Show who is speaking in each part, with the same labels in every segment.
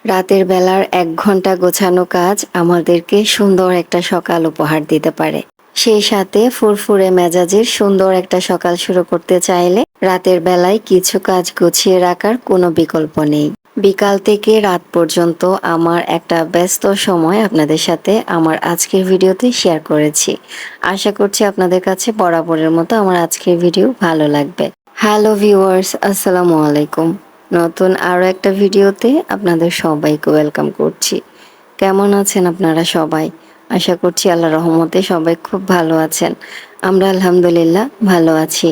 Speaker 1: রাতের বেলার ১ ঘন্টা গোছানো কাজ আমাদেরকে সুন্দর একটা সকাল উপহার দিতে পারে। সেই সাথে ফুরফুরে মেজাজের সুন্দর একটা সকাল শুরু করতে চাইলে রাতের বেলায় কিছু কাজ গুছিয়ে রাখার কোনো বিকল্প নেই। বিকাল থেকে রাত পর্যন্ত আমার একটা ব্যস্ত সময় আপনাদের সাথে আমার আজকের ভিডিওতে শেয়ার করেছি। আশা করছি আপনাদের কাছে বরাবরের মতো আমার আজকের ভিডিও ভালো লাগবে। হ্যালো ভিউয়ার্স, আসসালামু আলাইকুম। নতুন আরও একটা ভিডিওতে আপনাদের সবাইকে ওয়েলকাম করছি। কেমন আছেন আপনারা সবাই? আশা করছি আল্লাহর রহমতে সবাই খুব ভালো আছেন। আমরা আলহামদুলিল্লাহ ভালো আছি।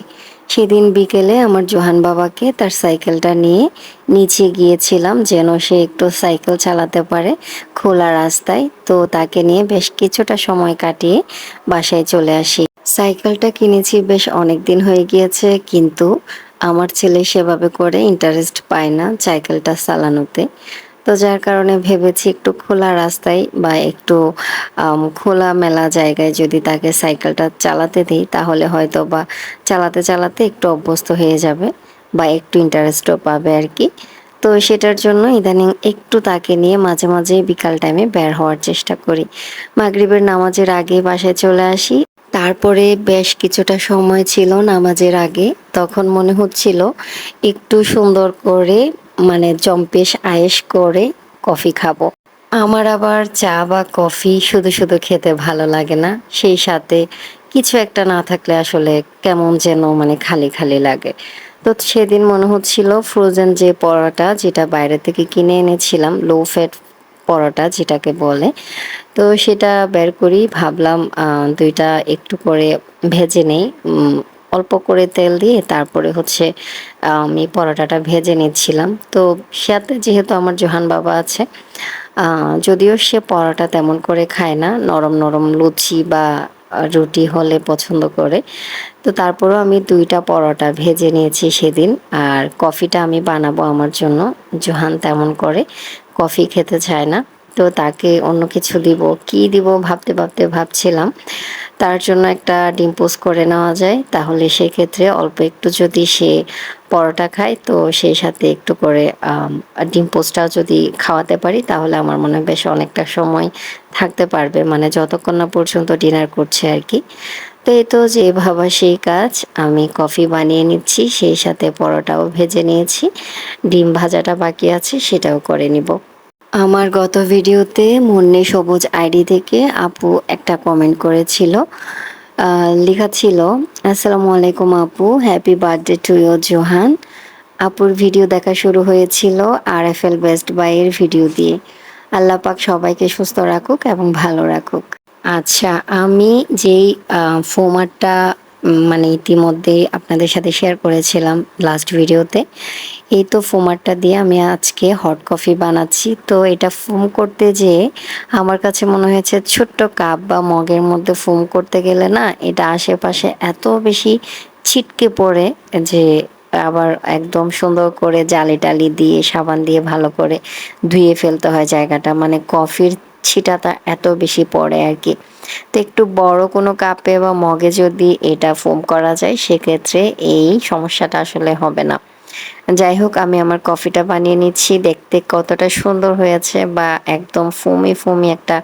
Speaker 1: সেদিন বিকেলে আমার জোহান বাবাকে তার সাইকেলটা নিয়ে নিচে গিয়েছিলাম যেন সে একটু সাইকেল চালাতে পারে খোলা রাস্তায়। তো তাকে নিয়ে বেশ কিছুটা সময় কাটিয়ে বাসায় চলে আসি। সাইকেলটা কিনেছি বেশ অনেক দিন হয়ে গিয়েছে, কিন্তু আমার ছেলে সেভাবে করে ইন্টারেস্ট পায় না সাইকেলটা চালানোতে। তো যার কারণে ভেবেছি একটু খোলা রাস্তায় বা একটু খোলামেলা জায়গায় যদি তাকে সাইকেলটা চালাতে দিই তাহলে হয়তো বা চালাতে চালাতে একটু অভ্যস্ত হয়ে যাবে বা একটু ইন্টারেস্টও পাবে আর কি। তো সেটার জন্য ইদানিং একটু তাকে নিয়ে মাঝে মাঝে বিকাল টাইমে বের হওয়ার চেষ্টা করি। মাগরিবের নামাজের আগে বাসায় চলে আসি। তারপরে বেশ কিছুটা সময় ছিল নামাজের আগে, তখন মনে হচ্ছিল একটু সুন্দর করে মানে জম্পেশ আয়েশ করে কফি খাবো। আমার আবার চা বা কফি শুধু শুধু খেতে ভালো লাগে না, সেই সাথে কিছু একটা না থাকলে আসলে কেমন যেন মানে খালি খালি লাগে। তো সেদিন মনে হচ্ছিল ফ্রোজেন যে পরোটা যেটা বাইরে থেকে কিনে এনেছিলাম, লো ফ্যাট পরোটা যেটাকে বলে, তো সেটা বের করি, ভাবলাম দুইটা একটু করে ভেজে নেই। অল্প করে তেল দিয়ে তারপরে হচ্ছে আমি পরোটাটা ভেজে নিচ্ছিলাম। তো সাথে যেহেতু আমার জোহান বাবা আছে, যদিও সে পরোটা তেমন করে খায় না, নরম নরম লুচি বা রুটি হলে পছন্দ করে। তো তারপরেও আমি ২টা পরোটা ভেজে নিয়েছি সেদিন। আর কফিটা আমি বানাবো আমার জন্য। জোহান তেমন করে কফি খেতে চায় না। তো তাকে অন্য কিছু দিব, কি দিব ভাবতে ভাবতে ভাবছিলাম তার জন্য একটা ডিম পোস্ট করে নেওয়া যায়, তাহলে সেক্ষেত্রে অল্প একটু যদি সে পরোটা খায় তো সেই সাথে একটু করে ডিম পোস্টটাও যদি খাওয়াতে পারি তাহলে আমার মনে হয় বেশ অনেকটা সময় থাকতে পারবে, মানে যতক্ষণ না পর্যন্ত ডিনার করছে আর কি। তো এই তো যে ভাবা সেই কাজ, আমি কফি বানিয়ে নিচ্ছি, সেই সাথে পরোটাও ভেজে নিয়েছি, ডিম ভাজাটা বাকি আছে সেটাও করে নিব। আমার গত ভিডিওতে মুন্নি সবুজ আইডি থেকে আপু একটা কমেন্ট করেছিল, লেখা ছিল, আসসালামু আলাইকুম আপু, happy birthday to you Johan. আপুর ভিডিও দেখা শুরু হয়েছিল RFL বেস্ট বাইয়ের ভিডিও দিয়ে। আল্লাহ পাক সবাইকে সুস্থ রাখুক এবং ভালো রাখুক। আচ্ছা, আমি যেই ফোমারটা মানে ইতিমধ্যেই আপনাদের সাথে শেয়ার করেছিলাম লাস্ট ভিডিওতে, এই তো ফোমারটা দিয়ে আমি আজকে হট কফি বানাচ্ছি। তো এটা ফোম করতে যেয়ে আমার কাছে মনে হয়েছে ছোট্ট কাপ বা মগের মধ্যে ফোম করতে গেলে না এটা আশেপাশে এত বেশি ছিটকে পড়ে যে আবার একদম সুন্দর করে জালি টালি দিয়ে সাবান দিয়ে ভালো করে ধুয়ে ফেলতে হয় জায়গাটা, মানে কফির ছিটাটা এত বেশি পড়ে আর কি। তো একটু বড় কোনো কাপে বা মগে যদি এটা ফোম করা যায় সেক্ষেত্রে এই সমস্যাটা আসলে হবে না। যাই হোক, আমি আমার কফিটা বানিয়ে নিচ্ছি, দেখতে কতটা সুন্দর হয়েছে বা একদম ফোমি ফোমি একটা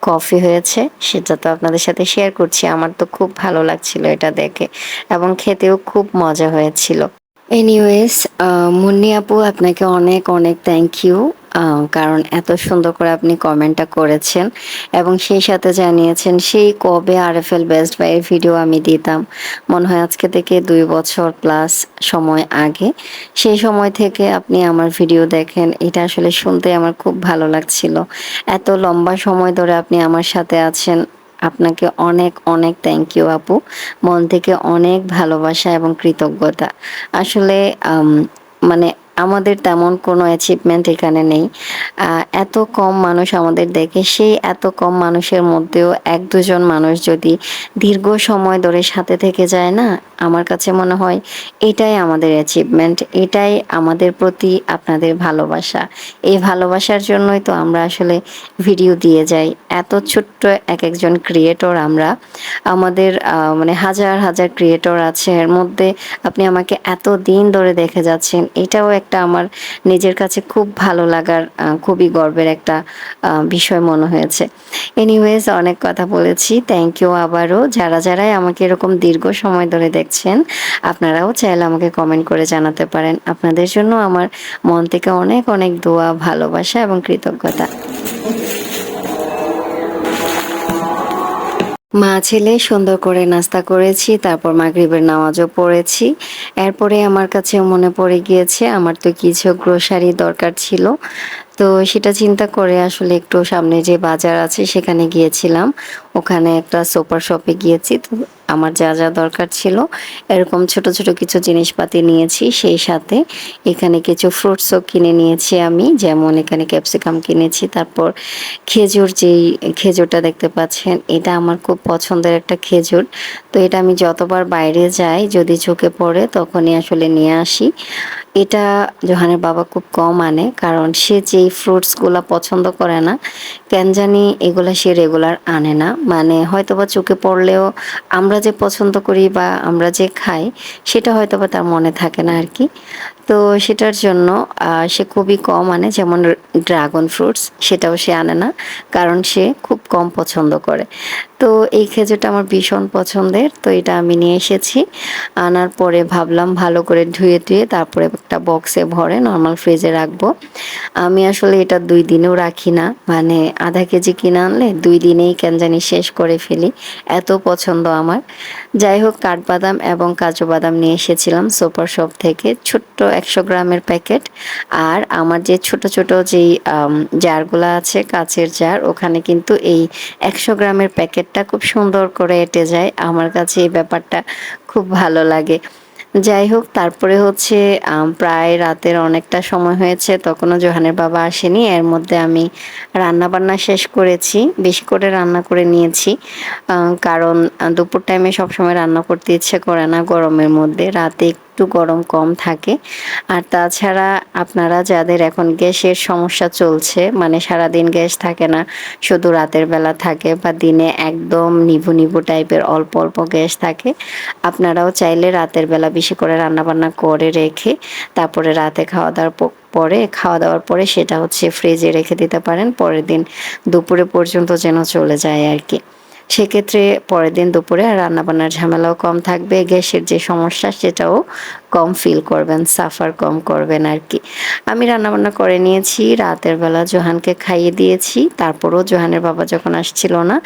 Speaker 1: কফি হয়েছে সেটা তো আপনাদের সাথে শেয়ার করছি। আমার তো খুব ভালো লাগছিল এটা দেখে এবং খেতেও খুব মজা হয়েছিল। এনিওয়েজ, মুন্নি আপু আপনাকে অনেক অনেক থ্যাংক ইউ, কারণ এত সুন্দর করে আপনি কমেন্টটা করেছেন এবং সেই সাথে জানিয়েছেন সেই কবে RFL বেস্ট বাইয়ের ভিডিও আমি দিতাম, মনে হয় আজকে থেকে ২ বছর প্লাস সময় আগে। সেই সময় থেকে আপনি আমার ভিডিও দেখেন, এটা আসলে শুনতে আমার খুব ভালো লাগছিল। এত লম্বা সময় ধরে আপনি আমার সাথে আছেন, আপনাকে অনেক অনেক থ্যাংক ইউ আপু, মন থেকে অনেক ভালোবাসা এবং কৃতজ্ঞতা। আসলে মানে আমাদের তেমন কোনো অ্যাচিভমেন্ট এখানে নেই, এত কম মানুষ আমাদের দেখে, সেই এত কম মানুষের মধ্যেও ১-২ জন মানুষ যদি দীর্ঘ সময় ধরে সাথে থেকে যায় না, আমার কাছে মনে হয় এটাই আমাদের অ্যাচিভমেন্ট, এটাই আমাদের প্রতি আপনাদের ভালোবাসা। এই ভালোবাসার জন্যই তো আমরা আসলে ভিডিও দিয়ে যাই। এত ছোট্ট এক একজন ক্রিয়েটর আমরা, আমাদের মানে হাজার হাজার ক্রিয়েটর আছে, এর মধ্যে আপনি আমাকে এত দিন ধরে দেখে যাচ্ছেন, এটাও একটা আমার নিজের কাছে খুব ভালো লাগার খুবই গর্বের একটা বিষয় মনে হয়েছে। এনিওয়েজ অনেক কথা বলেছি। থ্যাংক ইউ আবারও। যারাই আমাকে এরকম দীর্ঘ সময় ধরে দেখছেন, আপনারাও চাইলে আমাকে কমেন্ট করে জানাতে পারেন। আপনাদের জন্য আমার মন থেকে অনেক, অনেক দোয়া, ভালোবাসা এবং কৃতজ্ঞতা। মা ছেলে সুন্দর করে নাস্তা করেছি, তারপর মাগরিবের নামাজও পড়েছি। এরপরে আমার কাছে মনে পড়ে গিয়েছে আমার তো কিছু গ্রোসারি দরকার ছিল। তো সেটা চিন্তা করে আসলে একটু সামনে যে বাজার আছে সেখানে গিয়েছিলাম। ওখানে একটা সুপার শপে গিয়েছি। তো আমার যা দরকার ছিল এরকম ছোট, ছোট কিছু জিনিসপাতি নিয়েছি। সেই সাথে এখানে কিছু ফ্রুটসও কিনে নিয়েছি আমি। যেমন এখানে ক্যাপসিকাম কিনেছি। তারপর খেজুরটা দেখতে পাচ্ছেন, এটা আমার খুব পছন্দের একটা খেজুর। তো এটা আমি যতবার বাইরে যাই যদি চোখে পড়ে তখনই আসলে নিয়ে আসি। এটা জোহানের বাবা খুব কম আনে, কারণ সে যেই ফ্রুটসগুলা পছন্দ করে না, কেন জানি এগুলা সে রেগুলার আনে না। মানে হয়তোবা চোখে পড়লেও আমরা যে পছন্দ করি বা আমরা যে খাই সেটা হয়তোবা তার মনে থাকে না আরকি। তো সেটার জন্য সে খুবই কম আনে। যেমন ড্রাগন ফ্রুটস সেটাও সে আনে না, কারণ সে খুব কম পছন্দ করে। তো এই খেজুরটা আমার ভীষণ পছন্দের। তো এটা আমি নিয়ে এসেছি। আনার পরে ভাবলাম ভালো করে ধুয়ে তারপরে একটা বক্সে ভরে নরমাল ফ্রিজে রাখবো। আমি আসলে এটা ২ দিনেও রাখি না। মানে ০.৫ কেজি কিনে আনলে ২ দিনেই কেন জানি শেষ করে ফেলি। এত পছন্দ আমার। যাই হোক, কাঠবাদাম এবং কাজু বাদাম নিয়ে এসেছিলাম সুপার শপ থেকে। ছোট্ট ১০০ গ্রামের প্যাকেট। আর আমার যে ছোট যেই জারগুলা আছে, কাঁচের জার, ওখানে কিন্তু এই ১০০ গ্রামের প্যাকেটটা খুব সুন্দর করে এঁটে যায়। আমার কাছে এই ব্যাপারটা খুব ভালো লাগে। যাই হোক, তারপরে হচ্ছে প্রায় রাতের অনেকটা সময় হয়েছে, তখনও জোহানের বাবা আসেনি। এর মধ্যে আমি রান্নাবান্না শেষ করেছি। বেশি করে রান্না করে নিয়েছি। কারণ দুপুর টাইমে সবসময় রান্না করতে ইচ্ছে করে না গরমের মধ্যে। রাতে একটু গরম কম থাকে। আর তাছাড়া আপনারা যাদের এখন গ্যাসের সমস্যা চলছে, মানে সারাদিন গ্যাস থাকে না, শুধু রাতের বেলা থাকে বা দিনে একদম নিভু টাইপের অল্প গ্যাস থাকে, আপনারাও চাইলে রাতের বেলা বেশি করে রান্নাবান্না করে রেখে তারপরে রাতে খাওয়া দাওয়ার পরে সেটা হচ্ছে ফ্রিজে রেখে দিতে পারেন। পরের দিন দুপুরে পর্যন্ত যেন চলে যায় আরকি। সেক্ষেত্রে পরের দিন দুপুরে আর রান্নাবান্নার ঝামেলাও কম থাকবে। গ্যাসের যে সমস্যা সেটাও কম ফিল করবেন, সাফার কম করবেন আরকি। আমি রান্নাবান্না করে নিয়েছি। রাতের বেলা জোহানকে খাইয়ে দিয়েছি। তারপরও জোহানের বাবা যখন আসছিল না,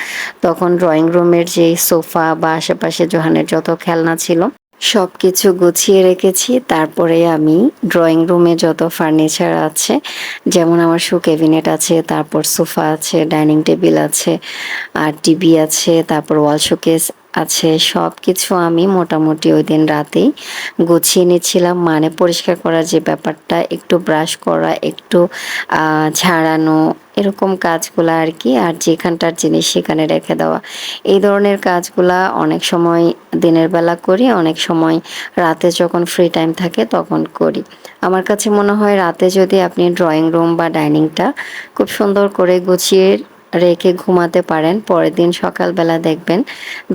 Speaker 1: তখন ড্রয়িং রুমের যে সোফা বা আশেপাশে জোহানের যত খেলনা ছিল সবকিছু গুছিয়ে রেখেছি। তারপরে আমি ড্রয়িং রুমে যত ফার্নিচার আছে, যেমন আমার শু ক্যাবিনেট আছে, তারপর সোফা আছে, ডাইনিং টেবিল আছে, আর টিভি আছে, তারপর ওয়াল শোকেস আছে, সবকিছু আমি মোটামুটি ওই দিন রাতেই গুছিয়ে নিচ্ছিলাম। মানে পরিষ্কার করার যে ব্যাপারটা, একটু ব্রাশ করা, একটু ঝাড়ানো, এরকম কাজগুলা আরকি। আর যেখানটার জিনিস সেখানে রেখে দেওয়া। এই ধরনের কাজগুলা অনেক সময় দিনের বেলা করি, অনেক সময় রাতে যখন ফ্রি টাইম থাকে তখন করি। আমার কাছে মনে হয় রাতে যদি আপনি ড্রয়িং রুম বা ডাইনিংটা খুব সুন্দর করে গুছিয়ে রেখে ঘুমাতে পারেন, পরের দিন সকালবেলা দেখবেন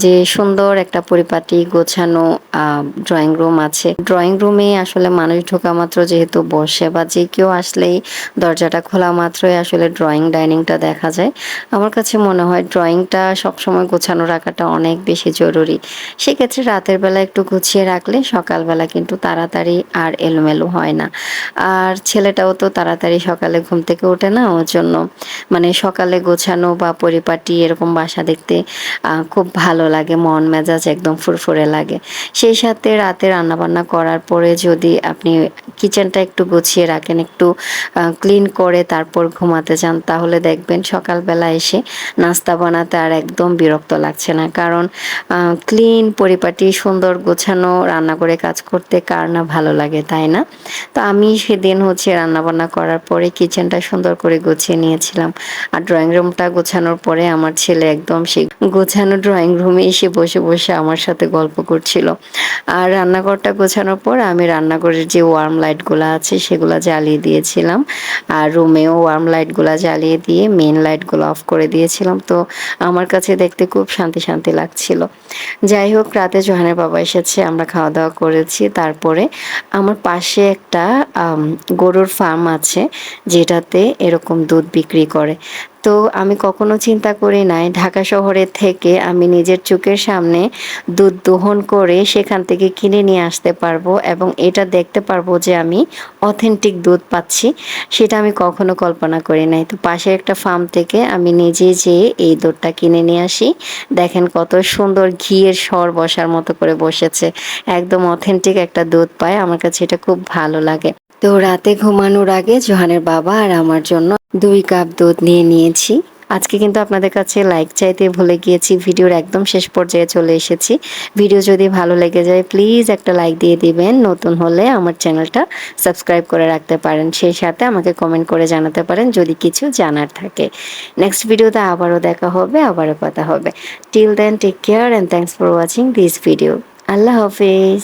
Speaker 1: যে সুন্দর একটা পরিপাটি গোছানো ড্রয়িং রুম আছে। ড্রয়িং রুমে আসলে মানুষ ঢোকা মাত্র যেহেতু বসে বা যে কেউ আসলেই দরজাটা খোলা মাত্রই আসলে ড্রয়িং ডাইনিংটা দেখা যায়। আমার কাছে মনে হয় ড্রয়িংটা সবসময় গোছানো রাখাটা অনেক বেশি জরুরি। সেক্ষেত্রে রাতের বেলা একটু গুছিয়ে রাখলে সকালবেলা কিন্তু তাড়াতাড়ি আর এলোমেলো হয় না। আর ছেলেটাও তো তাড়াতাড়ি সকালে ঘুম থেকে ওঠে না, ওর জন্য মানে সকালে গোছানো বা পরিপাটি এরকম বাসা দেখতে খুব ভালো লাগে। মন মেজাজ একদম ফুরফুরে লাগে। সেই সাথে রাতে রান্নাবান্না করার পরে যদি আপনি কিচেনটা একটু গুছিয়ে রাখেন, একটু ক্লিন করে তারপর ঘুমাতে যান, তাহলে দেখবেন সকালবেলা এসে নাস্তা বানাতে আর একদম বিরক্ত লাগছে না। কারণ ক্লিন পরিপাটি সুন্দর গোছানো রান্না করে কাজ করতে কার না ভালো লাগে, তাই না? তো আমি সেদিন হচ্ছে রান্নাবান্না করার পরে কিচেনটা সুন্দর করে গুছিয়ে নিয়েছিলাম। আর ড্রয়িং রুম রুমটা গোছানোর পরে আমার ছেলে একদম সেই গোছানো ড্রয়িং রুমে এসে বসে বসে আমার সাথে গল্প করছিল। আর রান্নাঘরটা গোছানোর পর আমি রান্নাঘরের যে ওয়ার্ম লাইটগুলো আছে সেগুলো জ্বালিয়ে দিয়েছিলাম। আর রুমেও ওয়ার্ম লাইটগুলো জ্বালিয়ে দিয়ে মেইন লাইটগুলো অফ করে দিয়েছিলাম। তো আমার কাছে দেখতে খুব শান্তি শান্তি লাগছিল। যাই হোক, রাতে জোহানের বাবা এসেছে, আমরা খাওয়া দাওয়া করেছি। তারপরে আমার পাশে একটা গরুর ফার্ম আছে, যেটাতে এরকম দুধ বিক্রি করে। তো আমি কখনো চিন্তা করি নাই ঢাকা শহরের থেকে আমি নিজের চোখের সামনে দুধ দোহন করে সেখান থেকে কিনে নিয়ে আসতে পারবো এবং এটা দেখতে পারবো যে আমি অথেন্টিক দুধ পাচ্ছি, সেটা আমি কখনো কল্পনা করি নাই। তো পাশে একটা ফার্ম থেকে আমি নিজে যেয়ে এই দুধটা কিনে নিয়ে আসি। দেখেন কত সুন্দর ঘিয়ের স্বর বসার মতো করে বসেছে, একদম অথেন্টিক একটা দুধ পায়। আমার কাছে এটা খুব ভালো লাগে। তো রাতে ঘুমানোর আগে জোহানের বাবা আর আমার জন্য 2 কাপ দুধ নিয়ে নিয়েছি। আজকে কিন্তু আপনাদের কাছে লাইক চাইতে ভুলে গিয়েছি, ভিডিওর একদম শেষ পর্যায়ে চলে এসেছি। ভিডিও যদি ভালো লেগে যায় প্লিজ একটা লাইক দিয়ে দিবেন, নতুন হলে আমার চ্যানেলটা সাবস্ক্রাইব করে রাখতে পারেন, সেই সাথে আমাকে কমেন্ট করে জানাতে পারেন যদি কিছু জানার থাকে। নেক্সট ভিডিওতে আবারও দেখা হবে, আবারও কথা হবে। Till then take care and thanks for watching this video. আল্লাহ হাফেজ।